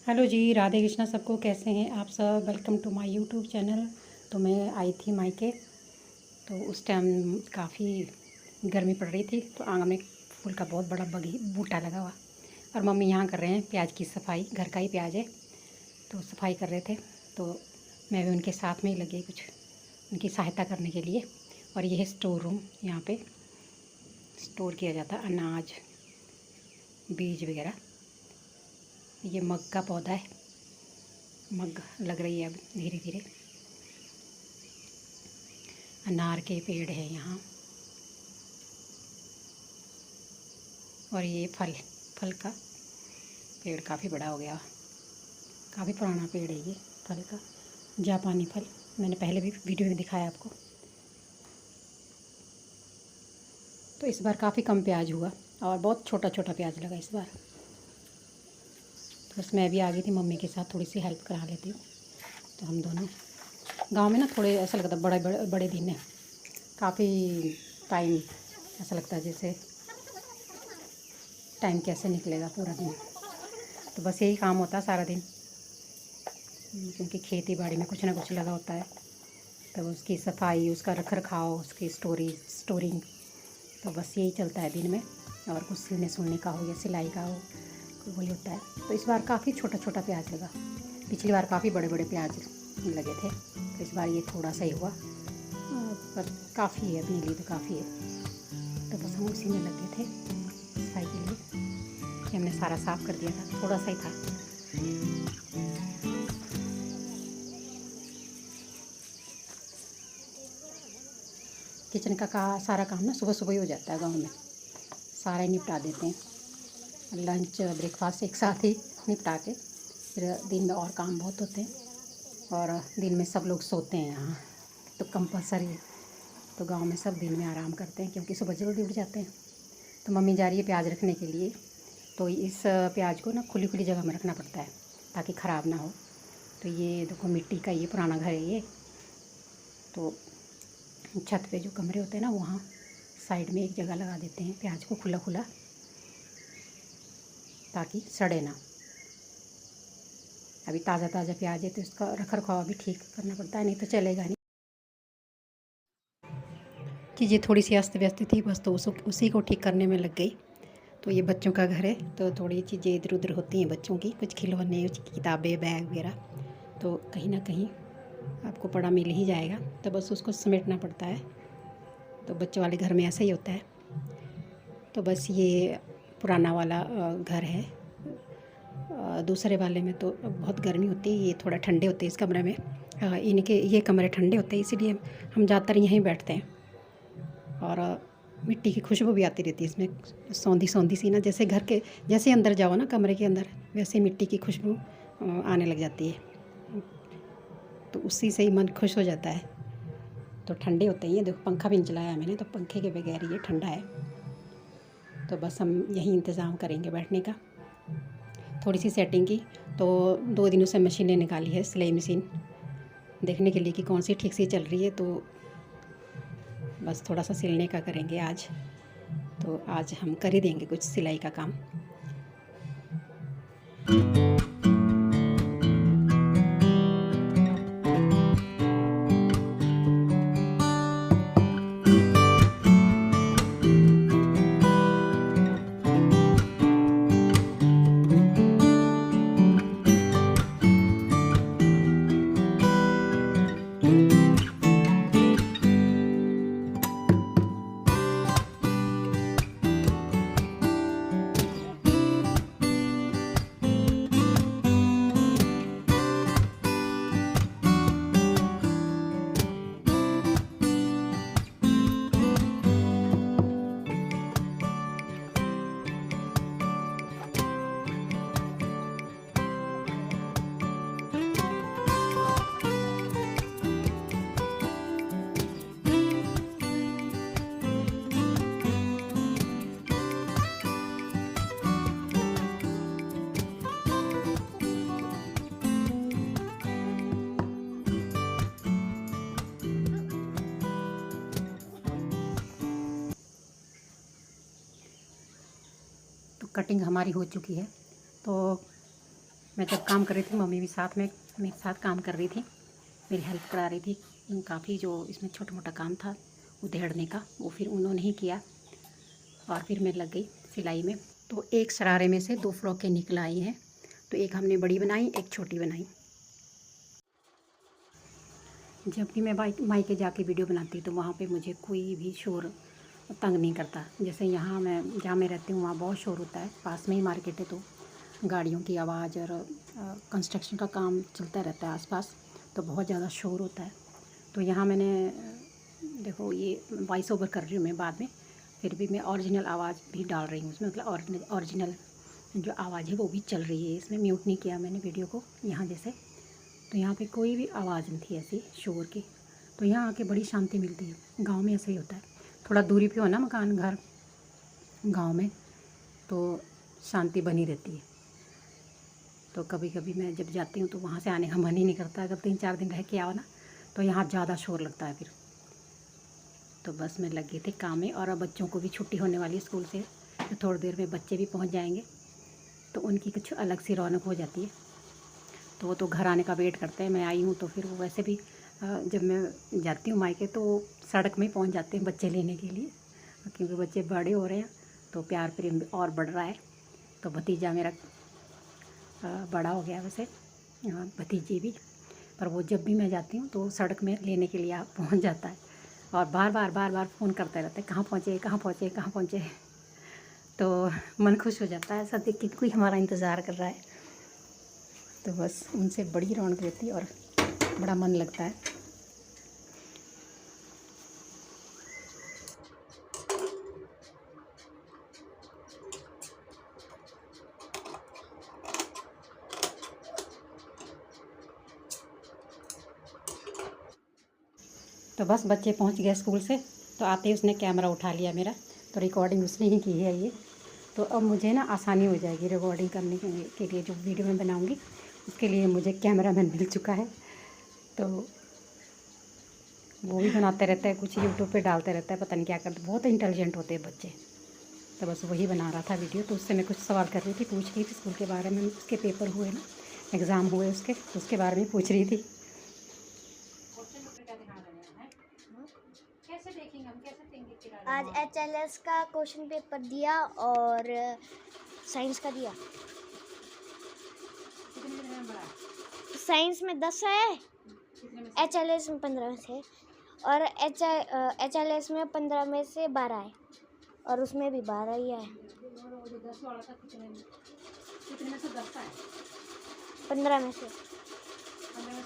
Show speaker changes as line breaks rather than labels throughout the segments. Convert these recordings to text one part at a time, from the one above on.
Hello जी, राधे कृष्णा सबको। कैसे हैं आप सब? Welcome to my YouTube channel. तो मैं आई थी मायके, तो उस टाइम काफ़ी गर्मी पड़ रही थी, तो आंगन में फूल का बहुत बड़ा बूटा लगा हुआ, और मम्मी यहाँ कर रहे हैं प्याज की सफाई। घर का ही प्याज है, तो सफाई कर रहे थे। तो मैं भी उनके साथ में ही लगी, कुछ उनकी सहायता करने के लिए। और ये है स्टोर रूम, यहाँ पे स्टोर किया जाता है अनाज, बीज वगैरह। ये मग का पौधा है, मग लग रही है अब धीरे धीरे। अनार के पेड़ है यहाँ, और ये फल का पेड़ काफ़ी बड़ा हो गया, काफ़ी पुराना पेड़ है ये फल का, जापानी फल। मैंने पहले भी वीडियो में दिखाया आपको। तो इस बार काफ़ी कम प्याज हुआ, और बहुत छोटा छोटा प्याज लगा इस बार। तो बस मैं भी आ गई थी मम्मी के साथ, थोड़ी सी हेल्प करा लेती हूँ। तो हम दोनों गांव में ना, थोड़े ऐसा लगता है बड़े बड़े बड़े दिन है, काफ़ी टाइम ऐसा लगता है जैसे टाइम कैसे निकलेगा पूरा दिन। तो बस यही काम होता है सारा दिन, क्योंकि खेती बाड़ी में कुछ ना कुछ लगा होता है। तब उसकी सफाई, उसका रख रखाव, उसकी स्टोरिंग, तो बस यही चलता है दिन में। और कुछ सिलने सुलने का हो या सिलाई का हो, वही होता है। तो इस बार काफ़ी छोटा छोटा प्याज लगा, पिछली बार काफ़ी बड़े बड़े प्याज लगे थे, तो इस बार ये थोड़ा सा ही हुआ, पर काफ़ी है, अपने लिए तो काफ़ी है। तो बस हम उसी में लगे थे सफाई के लिए, कि हमने सारा साफ़ कर दिया था, थोड़ा सा ही था। किचन का सारा काम ना सुबह सुबह ही हो जाता है गांव में, सारा ही निपटा देते हैं। लंच ब्रेकफास्ट एक साथ ही निपटा के, फिर दिन में और काम बहुत होते हैं, और दिन में सब लोग सोते हैं यहाँ, तो कंपलसरी है। तो गांव में सब दिन में आराम करते हैं, क्योंकि सुबह जल्दी उठ जाते हैं। तो मम्मी जा रही है प्याज रखने के लिए। तो इस प्याज को ना खुली खुली जगह में रखना पड़ता है, ताकि ख़राब ना हो। तो ये देखो, मिट्टी का ये पुराना घर है ये। तो छत पे जो कमरे होते हैं ना, वहाँ साइड में एक जगह लगा देते हैं प्याज को खुला खुला, ताकि सड़े ना। अभी ताज़ा ताज़ा प्याज है, तो इसका रख रखाव भी ठीक करना पड़ता है, नहीं तो चलेगा नहीं। चीज़ें थोड़ी सी अस्त व्यस्त थी बस, तो उसी को ठीक करने में लग गई। तो ये बच्चों का घर है, तो थोड़ी चीज़ें इधर उधर होती हैं बच्चों की, कुछ खिलौने, कुछ किताबें, बैग वगैरह, तो कहीं ना कहीं आपको पड़ा मिल ही जाएगा, तो बस उसको समेटना पड़ता है। तो बच्चों वाले घर में ऐसा ही होता है। तो बस ये पुराना वाला घर है। दूसरे वाले में तो बहुत गर्मी होती है, ये थोड़ा ठंडे होते हैं इस कमरे में। इनके ये कमरे ठंडे होते हैं, इसीलिए हम ज़्यादातर यहीं बैठते हैं। और मिट्टी की खुशबू भी आती रहती है इसमें, सौंधी सौंधी सी ना, जैसे घर के जैसे अंदर जाओ ना कमरे के अंदर, वैसे मिट्टी की खुशबू आने लग जाती है, तो उसी से ही मन खुश हो जाता है। तो ठंडे होते हैं ये, देखो पंखा भी नहीं चलाया मैंने, तो पंखे के बगैर ये ठंडा है। तो बस हम यहीं इंतज़ाम करेंगे बैठने का। थोड़ी सी सेटिंग की, तो 2 दिनों से मशीनें निकाली है, सिलाई मशीन, देखने के लिए कि कौन सी ठीक से चल रही है। तो बस थोड़ा सा सिलने का करेंगे आज, तो आज हम कर ही देंगे कुछ सिलाई का काम। तो कटिंग हमारी हो चुकी है। तो मैं जब काम कर रही थी मम्मी भी साथ में मेरे साथ काम कर रही थी, मेरी हेल्प करा रही थी। काफ़ी जो इसमें छोटा मोटा काम था उधेड़ने का, वो फिर उन्होंने ही किया और फिर मैं लग गई सिलाई में। तो एक शरारे में से 2 फ्रॉकें निकल आई हैं, तो एक हमने बड़ी बनाई, एक छोटी बनाई। जब भी मैं मायके जाके वीडियो बनाती तो वहाँ पे मुझे कोई भी शोर तंग नहीं करता। जैसे यहाँ मैं जहाँ मैं रहती हूँ वहाँ बहुत शोर होता है, पास में ही मार्केट है, तो गाड़ियों की आवाज़ और कंस्ट्रक्शन का काम चलता रहता है आसपास, तो बहुत ज़्यादा शोर होता है। तो यहाँ मैंने देखो ये वॉइस ओवर कर रही हूँ मैं बाद में, फिर भी मैं ओरिजिनल आवाज़ भी डाल रही हूँ उसमें, मतलब ओरिजिनल जो आवाज़ है वो भी चल रही है इसमें। म्यूट नहीं किया मैंने वीडियो को यहाँ जैसे। तो यहाँ पे कोई भी आवाज़ नहीं थी ऐसी शोर की, तो यहाँ आके बड़ी शांति मिलती है। गांव में ऐसे ही होता है, थोड़ा दूरी पे हो ना मकान घर गांव में, तो शांति बनी रहती है। तो कभी कभी मैं जब जाती हूँ तो वहाँ से आने का मन ही नहीं करता, अगर 3-4 दिन रह के आओ ना तो यहाँ ज़्यादा शोर लगता है फिर। तो बस मैं लगी थी काम में, और अब बच्चों को भी छुट्टी होने वाली है स्कूल से, तो थोड़ी देर में बच्चे भी पहुँच जाएंगे, तो उनकी कुछ अलग सी रौनक हो जाती है। तो वो तो घर आने का वेट करते हैं, मैं आई हूँ तो फिर वो वैसे भी जब मैं जाती हूँ मायके तो सड़क में ही पहुँच जाते हैं बच्चे लेने के लिए, क्योंकि बच्चे बड़े हो रहे हैं तो प्यार प्रेम और बढ़ रहा है। तो भतीजा मेरा बड़ा हो गया वैसे, भतीजी भी, पर वो जब भी मैं जाती हूँ तो सड़क में लेने के लिए पहुँच जाता है, और बार बार फ़ोन करते रहते हैं, कहाँ पहुँचे कहाँ पहुँचे कहाँ पहुँचे। तो मन खुश हो जाता है ऐसा देख के कोई हमारा इंतज़ार कर रहा है। तो बस उनसे बड़ी रौनक रहती है और बड़ा मन लगता है। तो बस बच्चे पहुंच गए स्कूल से, तो आते ही उसने कैमरा उठा लिया मेरा, तो रिकॉर्डिंग उसने ही की है ये। तो अब मुझे ना आसानी हो जाएगी रिकॉर्डिंग करने के लिए, जो वीडियो मैं बनाऊंगी उसके लिए मुझे कैमरामैन मिल चुका है। तो वो भी बनाते रहते हैं, कुछ यूट्यूब पे डालते रहता है, पता नहीं क्या करते, बहुत इंटेलिजेंट होते हैं बच्चे। तो बस वही बना रहा था वीडियो, तो उससे मैं कुछ सवाल कर रही थी, पूछ रही थी स्कूल के बारे में, उसके पेपर हुए ना, एग्ज़ाम हुए उसके, तो उसके बारे में पूछ रही थी।
आज HLS का क्वेश्चन पेपर दिया और साइंस का दिया। साइंस में 10 है, HLS में 15 में से, और HLS में 15 में से 12 है, और उसमें भी 12 ही है। 15 में से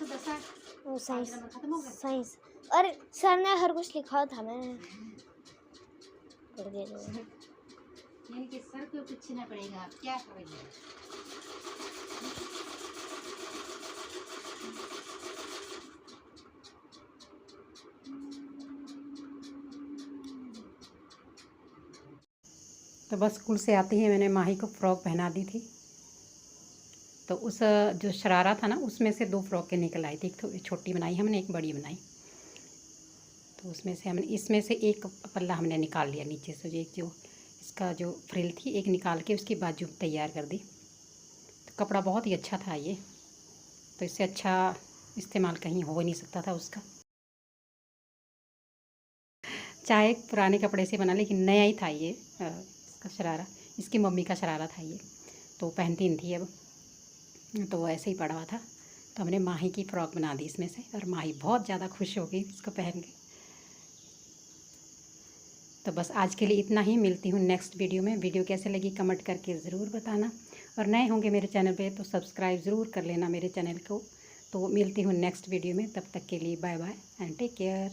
10 है वो साइंस। और सर ने हर कुछ लिखा था, मैंने पढ़ दिया।
यानी कि सर को पूछना पड़ेगा क्या करेंगे। तो बस स्कूल से आती ही मैंने माही को फ़्रॉक पहना दी थी। तो उस जो शरारा था ना उसमें से 2 फ्रॉकें निकल आई थी, एक तो छोटी बनाई हमने, एक बड़ी बनाई। तो उसमें से हमने इसमें से एक पल्ला हमने निकाल लिया नीचे से, एक जो इसका जो फ्रिल थी एक निकाल के उसकी बाजू तैयार कर दी। तो कपड़ा बहुत ही अच्छा था ये, तो इससे अच्छा इस्तेमाल कहीं हो ही नहीं सकता था उसका। चाहे पुराने कपड़े से बना, लेकिन नया ही था ये इसका शरारा, इसकी मम्मी का शरारा था ये, तो पहनती नहीं थी अब, तो ऐसे ही पड़ा हुआ था। तो हमने माही की फ़्रॉक बना दी इसमें से, और माही बहुत ज़्यादा खुश हो गई इसको पहन के। तो बस आज के लिए इतना ही, मिलती हूँ नेक्स्ट वीडियो में। वीडियो कैसे लगी कमेंट करके ज़रूर बताना, और नए होंगे मेरे चैनल पे तो सब्सक्राइब ज़रूर कर लेना मेरे चैनल को। तो मिलती हूँ नेक्स्ट वीडियो में, तब तक के लिए bye bye and take care.